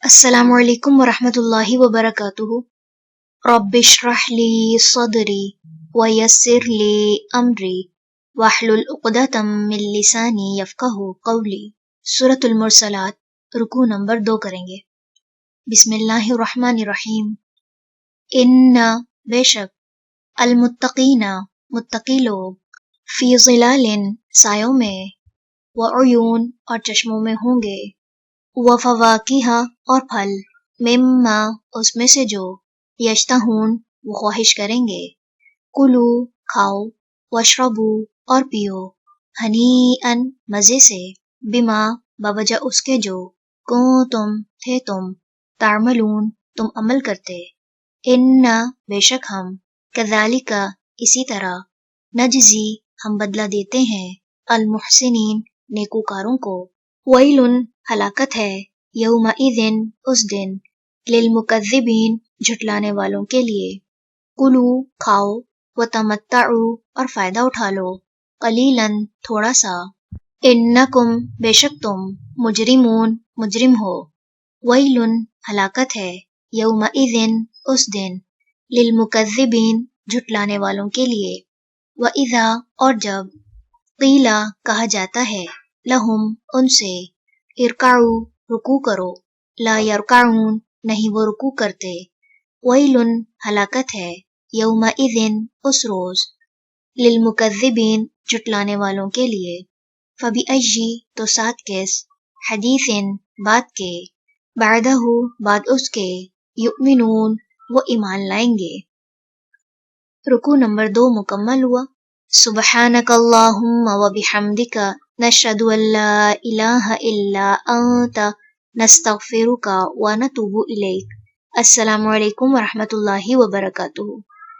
السلام علیکم ورحمۃ اللہ وبرکاتہ۔ رب اشرح لی صدری ویسر لی امری واحلل عقدۃ من لسانی یفقہوا قولی۔ سورۃ المرسلات، رکوع نمبر 2 کریں گے۔ بسم اللہ الرحمن الرحیم۔ ان بے شک، المتقین متقی لوگ، فی ظلال سایوں میں، وعیون اور چشموں میں ہوں گے، وفواکہ اور پھل، مما اس میں سے جو، یشتہون وہ خواہش کریں گے، کلو کھاؤ، واشربو اور پیو، ہنیئن مزے سے، بما بوجہ اس کے جو، کنتم تھے تم، تعملون تم عمل کرتے، انا بے شک ہم، کذالک اسی طرح، نجزی ہم بدلہ دیتے ہیں، المحسنین نیکوکاروں کو، ویل ہلاکت ہے، یومئذ اس دن، للمکذبین جھٹلانے والوں کے لیے، کلو کھاؤ، وتمتعوا اور فائدہ اٹھا لو، قلیلا تھوڑا سا، انکم بے شک تم، مجرمون مجرم ہو، ویل ہلاکت ہے، یومئذ اس دن، للمکذبین جھٹلانے والوں کے لیے، وَإِذَا اور جب، قیلا کہا جاتا ہے، لہم ان سے، ارکعوا رکوع کرو، لا یرکعون نہیں وہ رکوع کرتے، ویل ہلاکت ہے، یومئذ اس روز، للمکذبین جھٹلانے والوں کے لیے، فبأی تو ساتھ کس، حدیث بات کے، بعدہ بعد اس کے، یؤمنون وہ ایمان لائیں گے۔ رکوع نمبر 2 مکمل ہوا۔ سبحانک اللہم وبحمدک، نشہد ان لا الہ الا انت، نستغفرک ونتوب الیک۔ السلام علیکم ورحمۃ اللہ وبرکاتہ۔